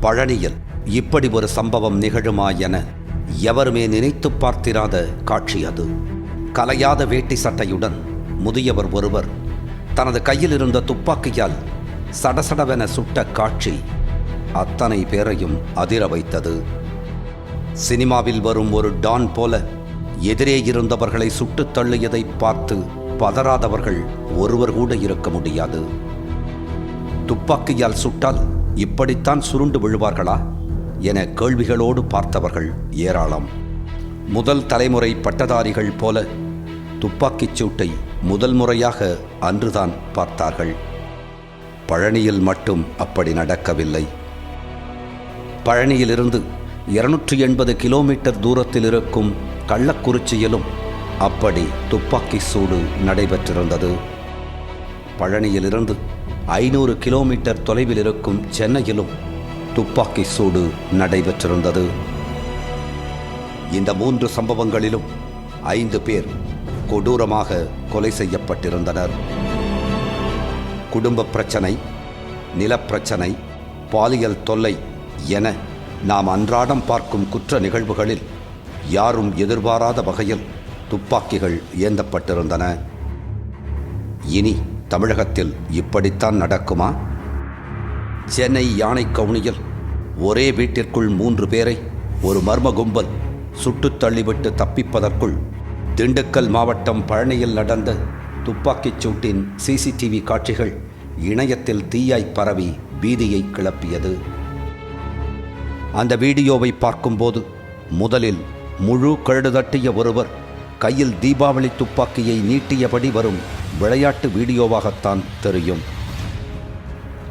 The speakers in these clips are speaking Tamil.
பழனியில் இப்படி ஒரு சம்பவம் நிகழுமா என எவருமே நினைத்து பார்த்திராத காட்சி அது. கலையாத வேட்டி சட்டையுடன் முதியவர் ஒருவர் தனது கையில் இருந்த துப்பாக்கியால் சடசடவென சுட்ட காட்சி அத்தனை பேரையும் அதிர வைத்தது. சினிமாவில் வரும் ஒரு டான் போல எதிரே இருந்தவர்களை சுட்டுத் தள்ளியதை பார்த்து பதறாதவர்கள் ஒருவர் கூட இருக்க முடியாது. துப்பாக்கியால் சுட்டால் இப்படித்தான் சுருண்டு விழுவார்களா என கேள்விகளோடு பார்த்தவர்கள் ஏராளம். முதல் தலைமுறை பட்டதாரிகள் போல துப்பாக்கிச் சூட்டை முதல் முறையாக அன்றுதான் பார்த்தார்கள். பழனியில் மட்டும் அப்படி நடக்கவில்லை. பழனியிலிருந்து 280 கிலோமீட்டர் தூரத்தில் இருக்கும் கள்ளக்குறிச்சியிலும் அப்படி துப்பாக்கி சூடு நடைபெற்றிருந்தது. பழனியிலிருந்து 500 கிலோமீட்டர் தொலைவில் இருக்கும் சென்னையிலும் துப்பாக்கி சூடு நடைபெற்றிருந்தது. இந்த 3 சம்பவங்களிலும் 5 பேர் கொடூரமாக கொலை செய்யப்பட்டிருந்தனர். குடும்ப பிரச்சனை, நிலப்பிரச்சனை, பாலியல் தொல்லை என நாம் அன்றாடம் பார்க்கும் குற்ற நிகழ்வுகளில் யாரும் எதிர்பாராத வகையில் துப்பாக்கிகள் ஏந்தப்பட்டிருந்தன. இனி தமிழகத்தில் இப்படித்தான் நடக்குமா? சென்னை யானைக்கவுனியில் ஒரே வீட்டிற்குள் 3 பேரை ஒரு மர்ம கும்பல் சுட்டுத் தள்ளிவிட்டு தப்பிப்பதற்குள் திண்டுக்கல் மாவட்டம் பழனியில் நடந்த துப்பாக்கிச் சூட்டின் சிசிடிவி காட்சிகள் இணையத்தில் தீயாய் பரவி பீதியை கிளப்பியது. அந்த வீடியோவை பார்க்கும்போது முதலில் முழு கழுதட்டிய ஒருவர் கையில் தீபாவளி துப்பாக்கியை நீட்டியபடி வரும் விளையாட்டு வீடியோவாகத்தான் தெரியும்.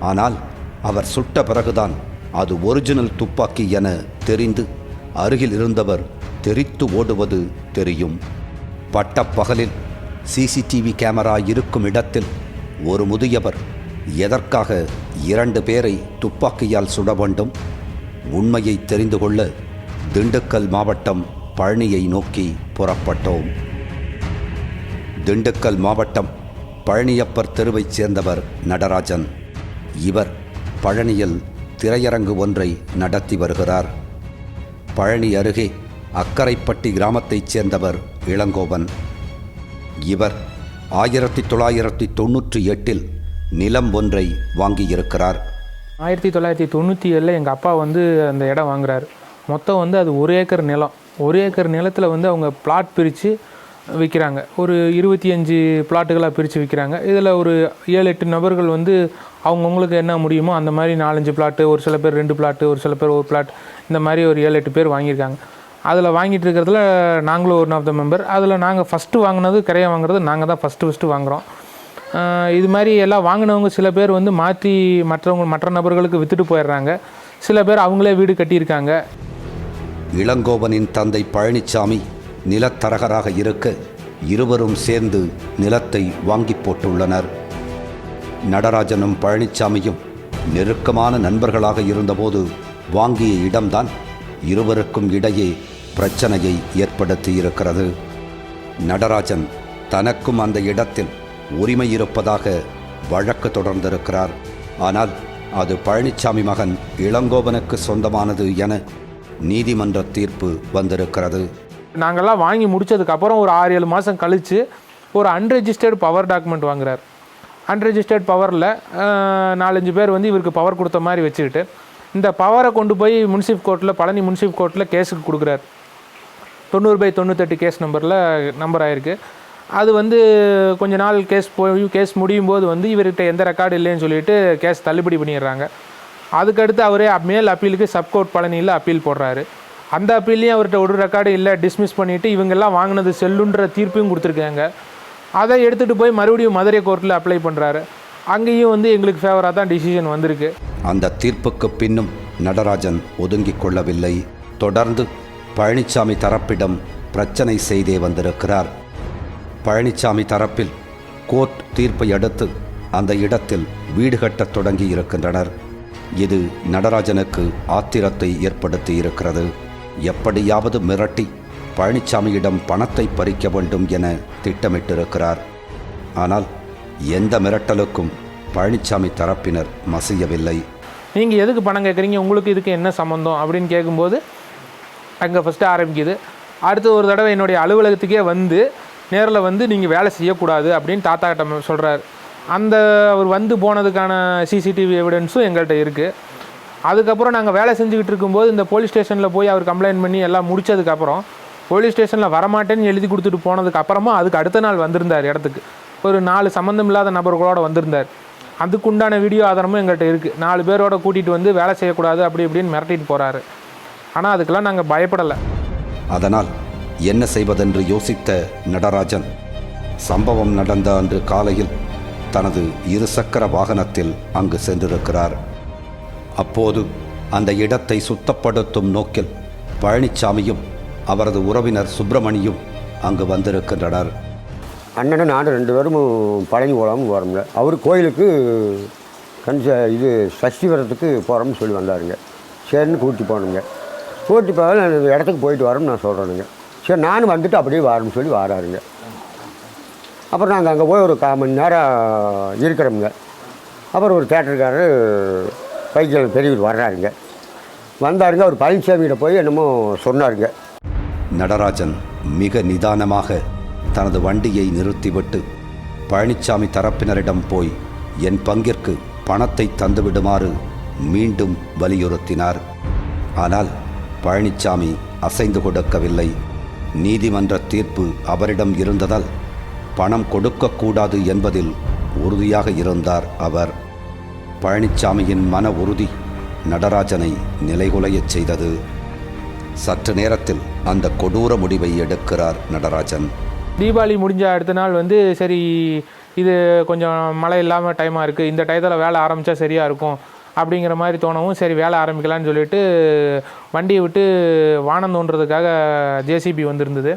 ஆனால் அவர் சுட்ட பிறகுதான் அது ஒரிஜினல் துப்பாக்கி என தெரிந்து அருகில் இருந்தவர் தெரித்து ஓடுவது தெரியும். பட்டப்பகலில் சிசிடிவி கேமரா இருக்கும் இடத்தில் ஒரு முதியவர் எதற்காக 2 பேரை துப்பாக்கியால் சுட வேண்டும்? உண்மையை தெரிந்து கொள்ள திண்டுக்கல் மாவட்டம் பழனியை நோக்கி புறப்பட்டோம். திண்டுக்கல் மாவட்டம் பழனியப்பர் தெருவைச் சேர்ந்தவர் நடராஜன். இவர் பழனியில் திரையரங்கு ஒன்றை நடத்தி வருகிறார். பழனி அருகே அக்கரைப்பட்டி கிராமத்தைச் சேர்ந்தவர் இளங்கோவன். இவர் 1998 நிலம் ஒன்றை வாங்கியிருக்கிறார். 1997 எங்கள் அப்பா அந்த இடம் வாங்குறாரு. மொத்தம் அது 1 ஏக்கர் நிலம். 1 ஏக்கர் நிலத்தில் அவங்க பிளாட் பிரித்து விற்கிறாங்க. ஒரு 25 பிளாட்டுகளாக பிரித்து விற்கிறாங்க. இதில் ஒரு 7-8 நபர்கள் அவங்கவுங்களுக்கு என்ன முடியுமோ அந்த மாதிரி 4-5 பிளாட்டு, ஒரு சில பேர் 2 பிளாட்டு, ஒரு சில பேர் 1 பிளாட், இந்த மாதிரி ஒரு 7-8 பேர் வாங்கியிருக்காங்க. அதில் வாங்கிட்டு இருக்கிறதுல நாங்களும் ஒன் ஆஃப் த மெம்பர். அதில் நாங்கள் ஃபஸ்ட்டு வாங்கினது, கிரையம் வாங்குறது நாங்கள் தான் ஃபஸ்ட்டு வாங்குகிறோம். இது மாதிரி எல்லாம் வாங்கினவங்க சில பேர் மாற்றி மற்ற நபர்களுக்கு விற்றுட்டு போயிடுறாங்க. சில பேர் அவங்களே வீடு கட்டியிருக்காங்க. இளங்கோவனின் தந்தை பழனிசாமி நிலத்தரகராக இருக்க இருவரும் சேர்ந்து நிலத்தை வாங்கி போட்டுள்ளனர். நடராஜனும் பழனிசாமியும் நெருக்கமான நண்பர்களாக இருந்தபோது வாங்கிய இடம்தான் இருவருக்கும் இடையே பிரச்சனையை ஏற்படுத்தி இருக்கிறது. நடராஜன் தனக்கும் அந்த இடத்தில் உரிமை இருப்பதாக வழக்கு தொடர்ந்திருக்கிறார். ஆனால் அது பழனிசாமி மகன் இளங்கோவனுக்கு சொந்தமானது என நீதிமன்ற தீர்ப்பு வந்திருக்கிறது. நாங்கள்லாம் வாங்கி முடித்ததுக்கப்புறம் ஒரு 6-7 மாதம் கழித்து ஒரு அன்ரெஜிஸ்டர்டு பவர் டாக்குமெண்ட் வாங்குறார். அன்ரெஜிஸ்டர்ட் பவரில் 4-5 பேர் இவருக்கு பவர் கொடுத்த மாதிரி வச்சுக்கிட்டு இந்த பவரை கொண்டு போய் முன்சிப் பழனி முன்சிப் கோர்ட்டில் கேஸுக்கு கொடுக்குறார். 90/98 கேஸ் நம்பர் ஆகிருக்கு. அது கொஞ்ச நாள் கேஸ் முடியும் போது இவர்கிட்ட எந்த ரெக்கார்டு இல்லைன்னு சொல்லிட்டு கேஸ் தள்ளுபடி பண்ணிடுறாங்க. அதுக்கடுத்து அவரே மேல் அப்பீலுக்கு சப்கோர்ட் பழனியில் அப்பீல் போடுறாரு. அந்த அப்பீல்லையும் அவர்கிட்ட ஒரு ரெக்கார்டு இல்லை, டிஸ்மிஸ் பண்ணிவிட்டு இவங்கெல்லாம் வாங்கினது செல்லுன்ற தீர்ப்பையும் கொடுத்துருக்காங்க. அதை எடுத்துகிட்டு போய் மறுபடியும் மதுரை கோர்ட்டில் அப்ளை பண்ணுறாரு. அங்கேயும் எங்களுக்கு ஃபேவராக தான் டிசிஷன் வந்திருக்கு. அந்த தீர்ப்புக்கு பின்னும் நடராஜன் ஒதுங்கிக் கொள்ளவில்லை. தொடர்ந்து பழனிசாமி தரப்பிடம் பிரச்சனை செய்தே வந்திருக்கிறார். பழனிசாமி தரப்பில் கோர்ட் தீர்ப்பை அடுத்து அந்த இடத்தில் வீடு கட்டத் தொடங்கி இருக்கின்றனர். இது நடராஜனுக்கு ஆத்திரத்தை ஏற்படுத்தி இருக்கிறது. எப்படியாவது மிரட்டி பழனிசாமியிடம் பணத்தை பறிக்க வேண்டும் என திட்டமிட்டிருக்கிறார். ஆனால் எந்த மிரட்டலுக்கும் பழனிசாமி தரப்பினர் மசியவில்லை. நீங்கள் எதுக்கு பணம் கேட்குறீங்க, உங்களுக்கு இதுக்கு என்ன சம்மந்தம் அப்படின்னு கேட்கும்போது அங்கே ஃபஸ்ட்டு ஆரம்பிக்குது. அடுத்து ஒரு தடவை என்னுடைய அலுவலகத்துக்கே வந்து நேரில் வந்து நீங்கள் வேலை செய்யக்கூடாது அப்படின்னு தாத்தா கிட்ட சொல்கிறார். அந்த அவர் வந்து போனதுக்கான சிசிடிவி எவிடன்ஸும் எங்கள்கிட்ட இருக்குது. அதுக்கப்புறம் நாங்கள் வேலை செஞ்சுக்கிட்டு இருக்கும்போது இந்த போலீஸ் ஸ்டேஷனில் போய் அவர் கம்ப்ளைண்ட் பண்ணி எல்லாம் முடித்ததுக்கப்புறம் போலீஸ் ஸ்டேஷனில் வரமாட்டேன்னு எழுதி கொடுத்துட்டு போனதுக்கு அப்புறமா அதுக்கு அடுத்த நாள் வந்திருந்தார் இடத்துக்கு. ஒரு 4 சம்மந்தம் இல்லாத நபர்களோடு வந்திருந்தார். அதுக்குண்டான வீடியோ ஆதாரமும் எங்கள்கிட்ட இருக்குது. 4 பேரோட கூட்டிகிட்டு வந்து வேலை செய்யக்கூடாது அப்படி இப்படின்னு மிரட்டிட்டு போகிறாரு. ஆனால் அதுக்கெல்லாம் நாங்கள் பயப்படலை. அதனால் என்ன செய்வதென்று யோசித்த நடராஜன் சம்பவம் நடந்த அன்று காலையில் தனது 2 சக்கர வாகனத்தில் அங்கு சென்றிருக்கிறார். அப்போது அந்த இடத்தை சுத்தப்படுத்தும் நோக்கில் பழனிசாமியும் அவரது உறவினர் சுப்பிரமணியும் அங்கு வந்திருக்கின்றனர். அண்ணனும் நானும் 2 பேரும் பழனி போகலாம்னு போகிறோம்ல. அவர் கோயிலுக்கு இது சஷ்டி விரதத்துக்கு போகிறோம்னு சொல்லி வந்தாருங்க. சரின்னு கூட்டி போகணுங்க. கூட்டி போக நான் இந்த இடத்துக்கு போயிட்டு வரோம்னு நான் சொல்கிறேனுங்க. சரி நானும் வந்துட்டு அப்படியே வரணும்னு சொல்லி வராருங்க. அப்புறம் நாங்கள் அங்கே போய் ஒரு 1/4 மணி நேரம் இருக்கிறோமுங்க. அப்புறம் ஒரு தேட்டருக்காரர் பைக்கில் பெரியவர் வர்றாருங்க. வந்தாருங்க. அவர் பழனிசாமிகிட்ட போய் என்னமோ சொன்னாருங்க. நடராஜன் மிக நிதானமாக தனது வண்டியை நிறுத்திவிட்டு பழனிசாமி தரப்பினரிடம் போய் என் பங்கிற்கு பணத்தை தந்துவிடுமாறு மீண்டும் வலியுறுத்தினார். ஆனால் பழனிசாமி அசைந்து கொடுக்கவில்லை. நீதிமன்ற தீர்ப்பு அவரிடம் இருந்ததால் பணம் கொடுக்கக்கூடாது என்பதில் உறுதியாக இருந்தார் அவர். பழனிசாமியின் மன உறுதி நடராஜனை நிலைகுலையச் செய்தது. சற்று நேரத்தில் அந்த கொடூர முடிவை எடுக்கிறார் நடராஜன். தீபாவளி முடிஞ்ச அடுத்த நாள் வந்து சரி இது கொஞ்சம் மழை இல்லாமல் டைமாக இருக்குது, இந்த டயத்தில் வேலை ஆரம்பித்தா சரியாக இருக்கும் அப்படிங்கிற மாதிரி தோணவும் சரி வேலை ஆரம்பிக்கலான்னு சொல்லிட்டு வண்டியை விட்டு வானம் தோன்றதுக்காக ஜேசிபி வந்திருந்தது.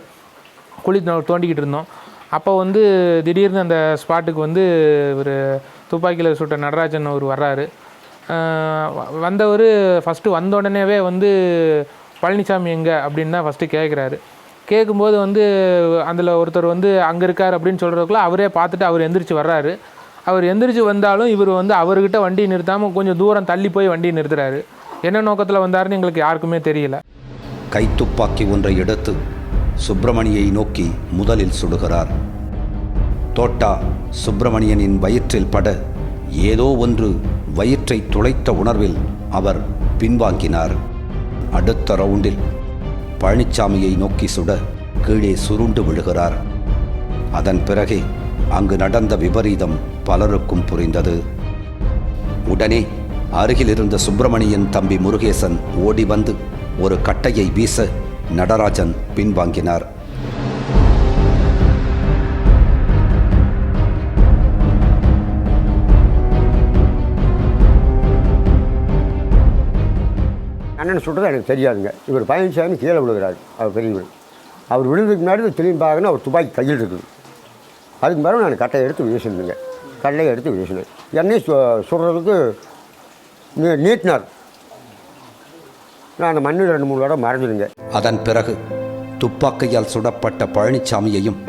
குழி தோண்டிக்கிட்டு இருந்தோம். அப்போ வந்து திடீர்னு அந்த ஸ்பாட்டுக்கு வந்து ஒரு துப்பாக்கியில் சுட்ட நடராஜன் அவர் வர்றாரு. வந்தவர் ஃபஸ்ட்டு வந்த உடனேவே வந்து பழனிசாமி எங்கே அப்படின்னு தான் ஃபஸ்ட்டு கேட்குறாரு. கேட்கும்போது வந்து அதில் ஒருத்தர் வந்து அங்கே இருக்கார் அப்படின்னு சொல்கிறதுக்குள்ள அவரே பார்த்துட்டு அவர் எந்திரிச்சு வர்றாரு. அவர் எந்திரிச்சு வந்தாலும் இவர் வந்து அவர்கிட்ட வண்டி நிறுத்தாமல் கொஞ்சம் தூரம் தள்ளி போய் வண்டி நிறுத்துறாரு. என்ன நோக்கத்தில் வந்தாருன்னு எங்களுக்கு யாருக்குமே தெரியல. கைத்துப்பாக்கி ஒன்றை எடுத்து சுப்பிரமணியை நோக்கி முதலில் சுடுகிறார். தோட்டா சுப்பிரமணியனின் வயிற்றில் பட ஏதோ ஒன்று வயிற்றை துளைத்த உணர்வில் அவர் பின்வாங்கினார். அடுத்த ரவுண்டில் பழனிசாமியை நோக்கி சுட கீழே சுருண்டு விழுகிறார். அதன் பிறகே அங்கு நடந்த விபரீதம் பலருக்கும் புரிந்தது. உடனே அருகில் இருந்த சுப்பிரமணியன் தம்பி முருகேசன் ஓடி வந்து ஒரு கட்டையை வீச நடராஜன் பின்வாங்கினார். அண்ணன் சுட்டது எனக்கு தெரியாதுங்க. இவர் பழனிசாமி கீழே விழுகிறாரு. அவர் பெரியவர். அவர் விழுந்ததுக்கு முன்னாடி திரும்பி பார்க்கணும் அவர் துப்பாக்கி கையில் இருக்குது. அதுக்கு பிறகு நான் கட்டையை எடுத்து வீசினேங்க. கல்லையை எடுத்து வீசினேன். என்னை சுடுறதுக்கு நீட்டினார். நான் அந்த மண்ணில் 2-3 தடவை மறைஞ்சிருங்க. அதன் பிறகு துப்பாக்கியால் சுடப்பட்ட பழனிசாமியையும்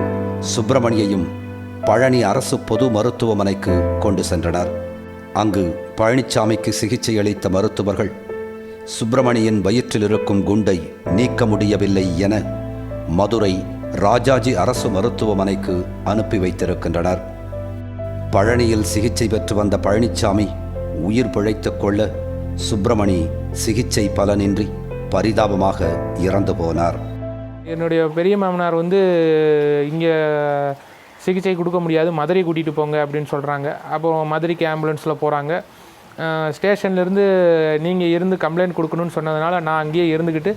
சுப்பிரமணியையும் பழனி அரசு பொது மருத்துவமனைக்கு கொண்டு சென்றனர். அங்கு பழனிசாமிக்கு சிகிச்சை அளித்த மருத்துவர்கள் சுப்பிரமணியன் வயிற்றில் இருக்கும் குண்டை நீக்க முடியவில்லை என மதுரை ராஜாஜி அரசு மருத்துவமனைக்கு அனுப்பி வைத்திருக்கின்றனர். பழனியில் சிகிச்சை பெற்று வந்த பழனிசாமி உயிர் பிழைத்துக் கொள்ள சுப்பிரமணி சிகிச்சை பலனின்றி பரிதாபமாக இறந்து போனார். என்னுடைய பெரிய மாமனார் வந்து இங்கே சிகிச்சை கொடுக்க முடியாது, மதுரை கூட்டிகிட்டு போங்க அப்படின்னு சொல்கிறாங்க. அப்போ மதுரைக்கு ஆம்புலன்ஸில் போகிறாங்க. ஸ்டேஷன்லேருந்து நீங்கள் இருந்து கம்ப்ளைண்ட் கொடுக்கணும்னு சொன்னதுனால நான் அங்கேயே இருந்துக்கிட்டு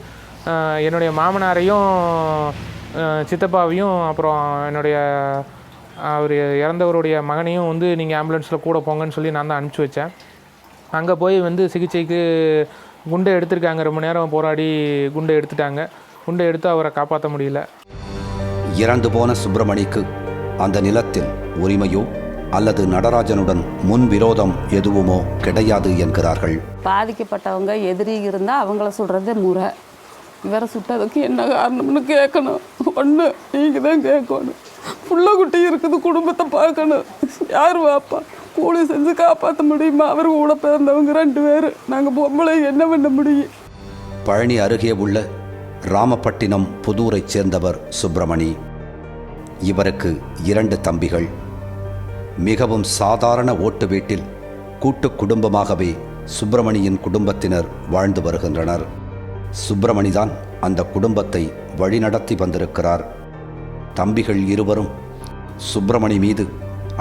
என்னுடைய மாமனாரையும் சித்தப்பாவையும் அப்புறம் என்னுடைய அவர் இறந்தவருடைய மகனையும் வந்து நீங்கள் ஆம்புலன்ஸில் கூட போங்கன்னு சொல்லி நான் தான் அனுப்பிச்சி வச்சேன். அங்கே போய் வந்து சிகிச்சைக்கு குண்டை எடுத்திருக்காங்க. ரொம்ப நேரம் போராடி குண்டை எடுத்துட்டாங்க. குண்டை எடுத்து அவரை காப்பாற்ற முடியல. இறந்து போன சுப்பிரமணிக்கு அந்த நிலத்தில் உரிமையோ அல்லது நடராஜனுடன் முன் விரோதம் எதுவுமோ கிடையாது என்கிறார்கள். பாதிக்கப்பட்டவங்க எதிரி இருந்தால் அவங்கள சொல்கிறது முறை. இவரை சுட்டதுக்கு என்ன காரணம்னு கேட்கணும். ஒன்று நீங்கள் தான் கேட்கணும். புள்ள குட்டி இருக்குது, குடும்பத்தை பார்க்கணும். யார் வாப்பா? கூலி செஞ்சு காப்பாற்ற முடியுமா? அவர் கூட பிறந்தவங்க 2 பேர், நாங்கள் பொம்பளை என்ன பண்ண முடியும்? பழனி அருகே உள்ள ராமப்பட்டினம் புதூரைச் சேர்ந்தவர் சுப்பிரமணி. இவருக்கு 2 தம்பிகள். மிகவும் சாதாரண ஓட்டு வீட்டில் கூட்டு குடும்பமாகவே சுப்பிரமணியின் குடும்பத்தினர் வாழ்ந்து வருகின்றனர். சுப்பிரமணிதான் அந்த குடும்பத்தை வழிநடத்தி வந்திருக்கிறார். தம்பிகள் இருவரும் சுப்பிரமணி மீது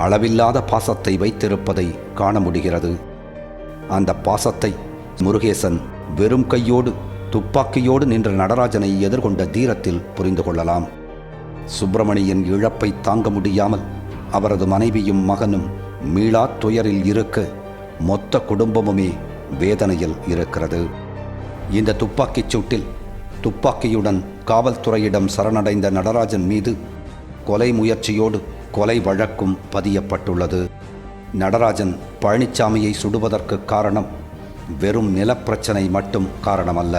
அளவில்லாத பாசத்தை வைத்திருப்பதை காண முடிகிறது. அந்த பாசத்தை முருகேசன் வெறும் கையோடு துப்பாக்கியோடு நின்ற நடராஜனை எதிர்கொண்ட தீரத்தில் புரிந்து கொள்ளலாம். சுப்பிரமணியின் இழப்பை தாங்க முடியாமல் அவரது மனைவியும் மகனும் மீளா துயரில் இருக்க மொத்த குடும்பமுமே வேதனையில் இருக்கிறது. இந்த துப்பாக்கிச் சூட்டில் துப்பாக்கியுடன் காவல்துறையிடம் சரணடைந்த நடராஜன் மீது கொலை முயற்சியோடு கொலை வழக்கும் பதியப்பட்டுள்ளது. நடராஜன் பழனிசாமியை சுடுவதற்கு காரணம் வெறும் நிலப்பிரச்சனை மட்டும் காரணமல்ல.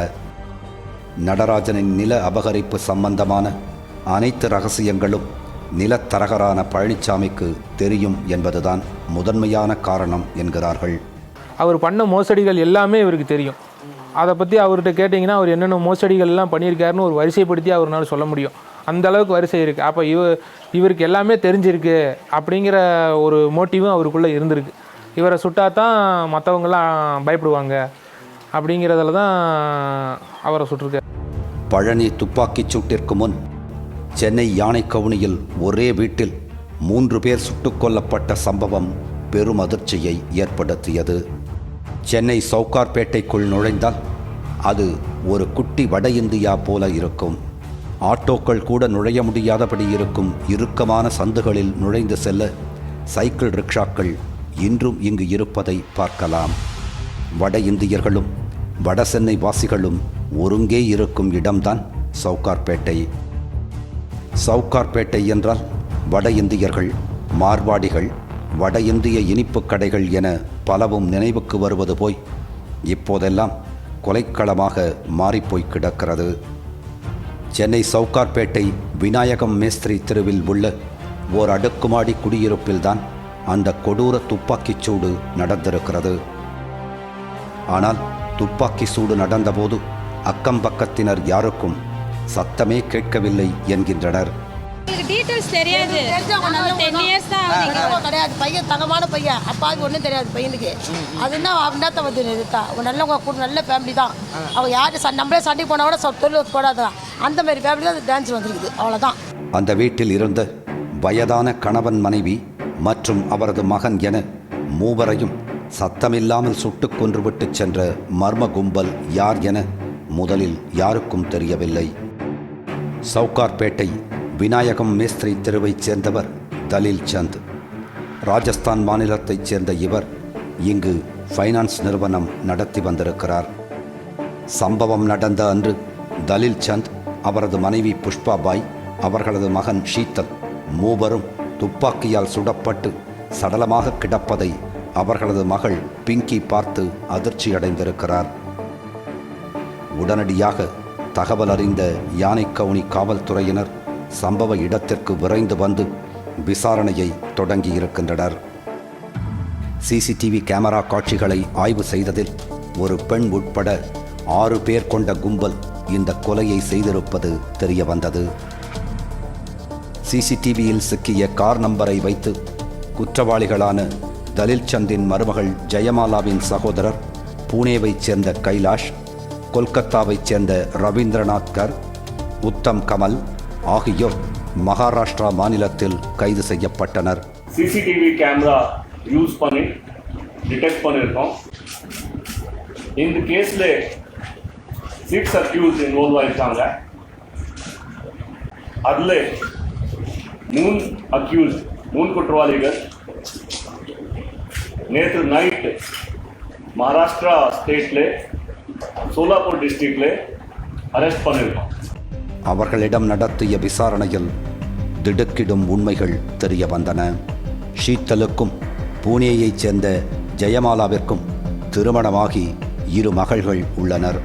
நடராஜனின் நில அபகரிப்பு சம்பந்தமான அனைத்து ரகசியங்களும் நிலத்தரகரான பழனிசாமிக்கு தெரியும் என்பதுதான் முதன்மையான காரணம் என்கிறார்கள். அவர் பண்ண மோசடிகள் எல்லாமே இவருக்கு தெரியும். அதை பற்றி அவர்கிட்ட கேட்டிங்கன்னா அவர் என்னென்ன மோசடிகள் எல்லாம் பண்ணியிருக்காருன்னு ஒரு வரிசைப்படுத்தி அவர்னால சொல்ல முடியும். அந்த அளவுக்கு வரிசை இருக்குது. அப்போ இவருக்கு எல்லாமே தெரிஞ்சிருக்கு அப்படிங்கிற ஒரு மோட்டிவும் அவருக்குள்ளே இருந்திருக்கு. இவரை சுட்டா தான் மற்றவங்களாம் பயப்படுவாங்க அப்படிங்கிறதுல தான் அவரை சுட்டிருக்கார். பழனி துப்பாக்கிச் சூட்டிற்கு முன் சென்னை யானைக்கவுனியில் ஒரே வீட்டில் 3 பேர் சுட்டுக் கொல்லப்பட்ட சம்பவம் பெரும் அதிர்ச்சியை ஏற்படுத்தியது. சென்னை சவுகார்பேட்டைக்குள் நுழைந்தால் அது ஒரு குட்டி வட இந்தியா போல இருக்கும். ஆட்டோக்கள் கூட நுழைய முடியாதபடி இருக்கும் இறுக்கமான சந்துகளில் நுழைந்து செல்ல சைக்கிள் ரிக்ஷாக்கள் இன்றும் இங்கு இருப்பதை பார்க்கலாம். வட இந்தியர்களும் வட சென்னை வாசிகளும் ஒருங்கே இருக்கும் இடம்தான் சவுகார்பேட்டை. சவுகார்பேட்டை என்றால் வட இந்தியர்கள், மார்வாடிகள், வட இந்திய இனிப்புக் கடைகள் என பலவும் நினைவுக்கு வருவது போய் இப்போதெல்லாம் கொலைக்களமாக மாறிப்போய் கிடக்கிறது. சென்னை சவுகார்பேட்டை விநாயகம் மேஸ்திரி தெருவில் உள்ள ஓர் அடுக்குமாடி குடியிருப்பில்தான் அந்த கொடூர துப்பாக்கிச் சூடு நடந்திருக்கிறது. ஆனால் துப்பாக்கி சூடு நடந்தபோது அக்கம் பக்கத்தினர் யாருக்கும் சத்தமே கேட்கவில்லை என்கின்றனர். டீடைல்ஸ் தெரியாது. 10 இயர்ஸ் தான் கிடையாது. பையன் தங்கமான பையன், அப்பாவுக்கு ஒன்றும் தெரியாது பையனுக்கு. அது என்ன அப்படின்னா வந்து நிறுத்தா நல்ல ஃபேமிலி தான். அவங்க யார் நம்மளே சண்டை போனால் கூட தொழில் போடாதான் அந்த மாதிரி ஃபேமிலி தான் டான்ஸ் வந்துருக்குது. அவ்வளோதான். அந்த வீட்டில் இருந்த வயதான கணவன், மனைவி மற்றும் அவரது மகன் என 3வரையும் சத்தமில்லாமல் சுட்டுக் கொன்றுவிட்டு சென்ற மர்ம கும்பல் யார் என முதலில் யாருக்கும் தெரியவில்லை. சவுகார்பேட்டை விநாயகம் மேஸ்திரி தெருவைச் சேர்ந்தவர் தலீல் சந்த். ராஜஸ்தான் மாநிலத்தைச் சேர்ந்த இவர் இங்கு ஃபைனான்ஸ் நிறுவனம் நடத்தி வந்திருக்கிறார். சம்பவம் நடந்த அன்று தலீல் சந்த், அவரது மனைவி புஷ்பாபாய், அவர்களது மகன் ஷீத்தல் 3வரும் துப்பாக்கியால் சுடப்பட்டு சடலமாக கிடப்பதை அவர்களது மகள் பிங்கி பார்த்து அதிர்ச்சியடைந்திருக்கிறார். உடனடியாக தகவல் அறிந்த யானைக்கவுனி காவல்துறையினர் சம்பவ இடத்திற்கு விரைந்து வந்து விசாரணையை தொடங்கியிருக்கின்றனர். சிசிடிவி கேமரா காட்சிகளை ஆய்வு செய்ததில் ஒரு பெண் உட்பட 6 பேர் கொண்ட கும்பல் இந்த கொலையை செய்திருப்பது தெரிய வந்தது. சிசிடிவியில் சிக்கிய கார் நம்பரை வைத்து குற்றவாளிகளான தலீல் சந்தின் மருமகள் ஜெயமாலாவின் சகோதரர் பூனேவைச் சேர்ந்த கைலாஷ், கொல்கத்தாவைச் சேர்ந்த ரவீந்திரநாத் கர், உத்தம் கமல் ஆகியோர் மகாராஷ்டிரா மாநிலத்தில் கைது செய்யப்பட்டனர். சிசிடிவி கேமரா யூஸ் பண்ணி டிடெக்ட் பண்ணியிருக்கோம். இந்த கேஸில் 6 அக்யூஸ் இன்வால்வ் ஆயிருக்காங்க. அதில் 3 குற்றவாளிகள் நேற்று நைட் மகாராஷ்டிரா ஸ்டேட்டில் சோலாப்பூர் டிஸ்ட்ரிக்டில் அரெஸ்ட் பண்ணியிருக்கோம். அவர்களிடம் நடத்திய விசாரணையில் திடுக்கிடும் உண்மைகள் தெரிய வந்தன. ஷீத்தலுக்கும் பூனேயைச் சேர்ந்த ஜெயமாலாவிற்கும் திருமணமாகி 2 மகள்கள் உள்ளனர்.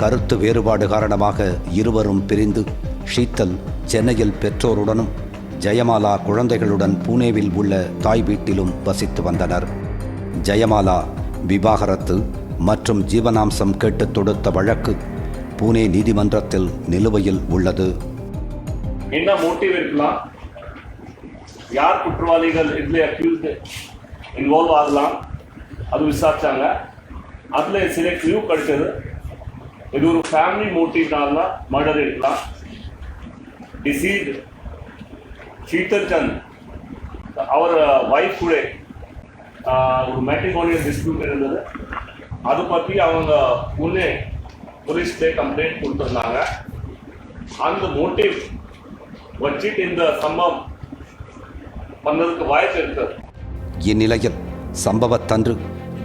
கருத்து வேறுபாடு காரணமாக இருவரும் பிரிந்து ஷீத்தல் சென்னையில் பெற்றோருடனும் ஜெயமாலா குழந்தைகளுடன் புனேவில் உள்ள தாய் வீட்டிலும் வசித்து வந்தனர். ஜெயமாலா விவாகரத்து மற்றும் ஜீவனாம்சம் கேட்டு தொடுத்த வழக்கு புனே நீதிமன்றத்தில் நிலுவையில் உள்ளது. என்ன மோட்டிவ் இருக்கலாம், யார் குற்றவாளிகள் இதில் அக்யூஸ்டு இன்வால்வ் ஆகலாம், அது விசாரிச்சாங்க. அதில் சில க்ளூ கிடைச்சது. இது ஒரு ஃபேமிலி மோட்டிவ்னால மர்டர் இருக்கலாம். டிசீஸ்ட் ஷீதல் சந்த் அவர் ஒய்ஃப் கூட ஒரு மேட்ரிமோனியல் டிஸ்பியூட் இருந்தது. அதை பற்றி அவங்க புனே போலீஸ்ல கம்ப்ளைண்ட் கொடுத்துருந்தாங்க. அந்த மோட்டிவ் வச்சுட்டு இந்த சம்பவம் பண்ணதுக்கு வாய்ப்பு இருக்கு. இந்நிலையில் சம்பவத்தன்று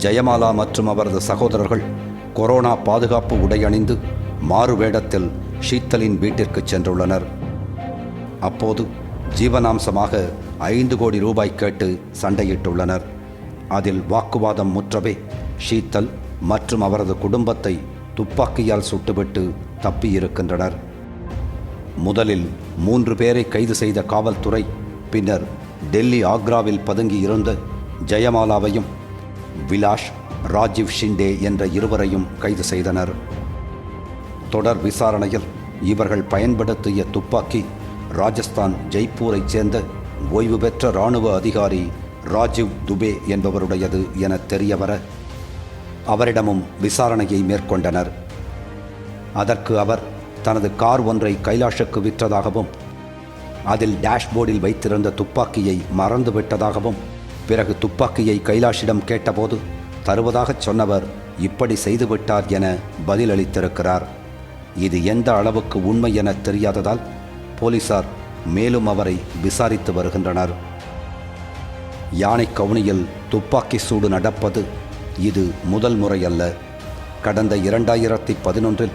ஜெயமாலா மற்றும் அவரது சகோதரர்கள் கொரோனா பாதுகாப்பு உடை அணிந்து மாறு வேடத்தில் ஷீத்தலின் வீட்டிற்கு சென்றுள்ளனர். அப்போது ஜீவனாம்சமாக 5 கோடி ரூபாய் கேட்டு சண்டையிட்டுள்ளனர். அதில் வாக்குவாதம் முற்றவே ஷீத்தல் மற்றும் அவரது குடும்பத்தை துப்பாக்கியால் சுட்டுவிட்டு தப்பியிருக்கின்றனர். முதலில் 3 பேரை கைது செய்த காவல்துறை பின்னர் டெல்லி ஆக்ராவில் பதுங்கியிருந்த ஜெயமாலாவையும் விலாஷ் ராஜீவ் ஷிண்டே என்ற இருவரையும் கைது செய்தனர். தொடர் விசாரணையில் இவர்கள் பயன்படுத்திய துப்பாக்கி ராஜஸ்தான் ஜெய்ப்பூரைச் சேர்ந்த ஓய்வு பெற்ற இராணுவ அதிகாரி ராஜீவ் துபே என்பவருடையது என தெரியவர அவரிடமும் விசாரணையை மேற்கொண்டனர். அதற்கு அவர் தனது கார் ஒன்றை கைலாஷுக்கு விற்றதாகவும் அதில் டேஷ்போர்டில் வைத்திருந்த துப்பாக்கியை மறந்துவிட்டதாகவும், பிறகு துப்பாக்கியை கைலாஷிடம் கேட்டபோது தருவதாகச் சொன்னவர் இப்படி செய்துவிட்டார் என பதிலளித்திருக்கிறார். இது எந்த அளவுக்கு உண்மை என தெரியாததால் போலீசார் மேலும் அவரை விசாரித்து வருகின்றனர். யானை கவுனியில் துப்பாக்கி சூடு நடப்பது இது முதல் முறையல்ல. கடந்த 2011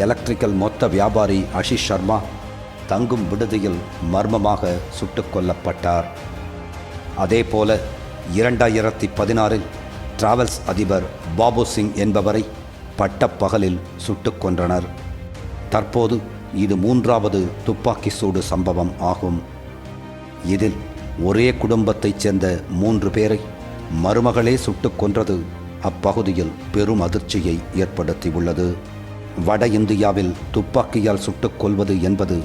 எலக்ட்ரிக்கல் மொத்த வியாபாரி ஆஷிஷ் சர்மா தங்கும் விடுதியில் மர்மமாக சுட்டுக் கொல்லப்பட்டார். அதேபோல 2016 டிராவல்ஸ் அதிபர் பாபு சிங் என்பவரை பட்டப்பகலில் சுட்டுக் கொன்றனர். தற்போது இது 3வது துப்பாக்கி சூடு சம்பவம் ஆகும். இதில் ஒரே குடும்பத்தைச் சேர்ந்த 3 பேரை மருமகளே சுட்டுக் கொன்றது அப்பகுதியில் பெரும் அதிர்ச்சியை ஏற்படுத்தியுள்ளது. வட இந்தியாவில் துப்பாக்கியால் சுட்டுக் கொல்வது என்பது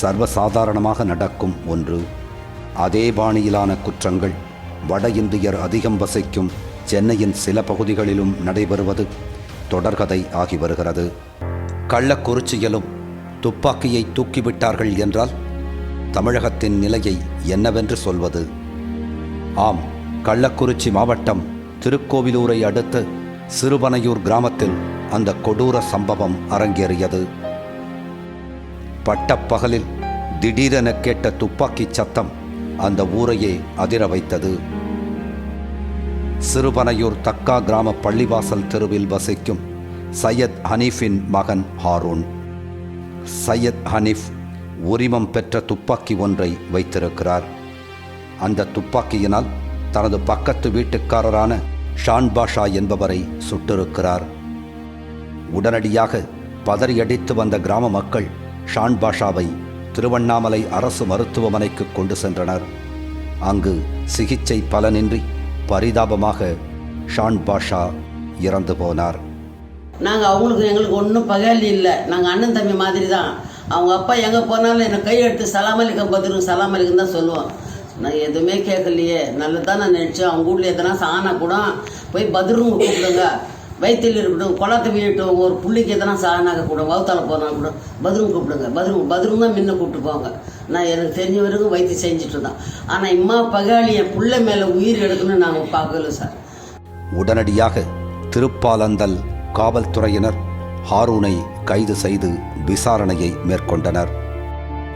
சர்வசாதாரணமாக நடக்கும் ஒன்று. அதே பாணியிலான குற்றங்கள் வட இந்தியர் அதிகம் வசிக்கும் சென்னையின் சில பகுதிகளிலும் நடைபெறுவது தொடர்கதை ஆகி வருகிறது. கள்ளக்குறிச்சியிலும் துப்பாக்கியை தூக்கிவிட்டார்கள் என்றால் தமிழகத்தின் நிலையை என்னவென்று சொல்வது? ஆம், கள்ளக்குறிச்சி மாவட்டம் திருக்கோவிலூரை அடுத்து சிறுபனையூர் கிராமத்தில் அந்த கொடூர சம்பவம் அரங்கேறியது. பட்டப்பகலில் திடீரென கேட்ட துப்பாக்கி சத்தம் அந்த ஊரையே அதிர வைத்தது. சிறுபனையூர் தக்கா கிராம பள்ளிவாசல் தெருவில் வசிக்கும் சையத் ஹனீஃபின் மகன் ஹாரூன். சையத் ஹனீஃப் உரிமம் பெற்ற துப்பாக்கி ஒன்றை வைத்திருக்கிறார். அந்த துப்பாக்கியினால் தனது பக்கத்து வீட்டுக்காரரான ஷான் பாஷா என்பவரை சுட்டிருக்கிறார். உடனடியாக பதறியடித்து வந்த கிராம மக்கள் ஷான் பாஷாவை திருவண்ணாமலை அரசு மருத்துவமனைக்கு கொண்டு சென்றனர். அங்கு சிகிச்சை பலனின்றி பரிதாபமாக ஷான் பாஷா இறந்து போனார். நாங்கள் எங்களுக்கு ஒன்றும் பகையாளி இல்லை. நாங்கள் அண்ணன் தம்பி மாதிரி தான். அவங்க அப்பா எங்கே போனாலும் என்னை கையெடுத்து சலாமலிக்கம் பதிரும் சலாமலிக்கம் தான் சொல்லுவோம். நான் எதுவுமே கேட்கலையே, நல்லதான் நான் நினச்சேன். அவங்க வீட்டில் எத்தனா சாணா கூட போய் பதிரும் கூப்பிடுங்க, வயிற்றில் இருக்கட்டும், குளத்தை வீட்டும், ஒரு புள்ளிக்கு எதனா சாணாக்க கூட, வவுத்தால போனால் கூட பதிரும் கூப்பிடுங்க, பதிரும் தான் முன்ன கூப்பிட்டு போங்க. நான் எனக்கு தெரிஞ்ச வரைக்கும் வைத்து செஞ்சுட்டு தான். ஆனால் இம்மா பகையாளி என் பிள்ளை மேலே உயிர் எடுக்கணும்னு நாங்கள் பார்க்கல சார். உடனடியாக திருப்பாலந்தல் காவல்துறையினர் ஹாரூனை கைது செய்து விசாரணையை மேற்கொண்டனர்.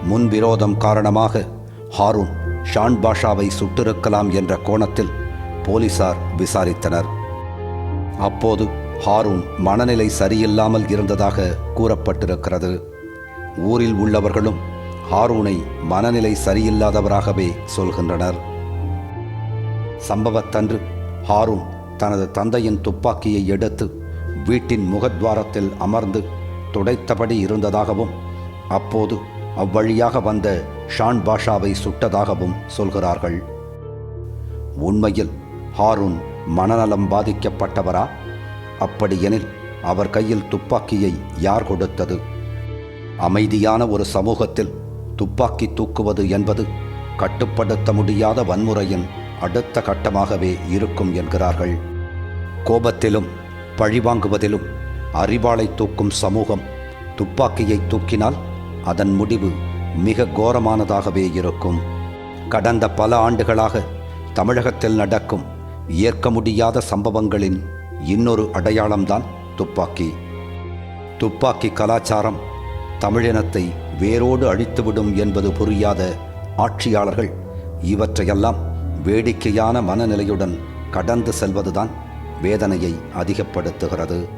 முன்விரோதம் காரணமாக ஹாரூன் ஷான் பாஷாவை சுட்டிருக்கலாம் என்ற கோணத்தில் போலீசார் விசாரித்தனர். அப்போது ஹாரூன் மனநிலை சரியில்லாமல் இருந்ததாக கூறப்பட்டிருக்கிறது. ஊரில் உள்ளவர்களும் ஹாரூனை மனநிலை சரியில்லாதவராகவே சொல்கின்றனர். சம்பவத்தன்று ஹாரூன் தனது தந்தையின் துப்பாக்கியை எடுத்து வீட்டின் முகத்வாரத்தில் அமர்ந்து துடைத்தபடி இருந்ததாகவும், அப்போது அவ்வழியாக வந்த ஷான் பாஷாவை சுட்டதாகவும் சொல்கிறார்கள். உண்மையில் ஹாரூன் மனநலம் பாதிக்கப்பட்டவரா? அப்படியெனில் அவர் கையில் துப்பாக்கியை யார் கொடுத்தது? அமைதியான ஒரு சமூகத்தில் துப்பாக்கி தூக்குவது என்பது கட்டுப்படுத்த முடியாத வன்முறையின் அடுத்த கட்டமாகவே இருக்கும் என்கிறார்கள். கோபத்திலும் பழிவாங்குவதிலும் அரிவாளை தூக்கும் சமூகம் துப்பாக்கியை தூக்கினால் அதன் முடிவு மிக கோரமானதாகவே இருக்கும். கடந்த பல ஆண்டுகளாக தமிழகத்தில் நடக்கும் ஏற்க முடியாத சம்பவங்களின் இன்னொரு அடையாளம்தான் துப்பாக்கி. துப்பாக்கி கலாச்சாரம் தமிழினத்தை வேரோடு அழித்துவிடும் என்பது புரியாத ஆட்சியாளர்கள் இவற்றையெல்லாம் வேடிக்கையான மனநிலையுடன் கடந்து செல்வதுதான் வேதனையை அதிகப்படுத்துகிறது.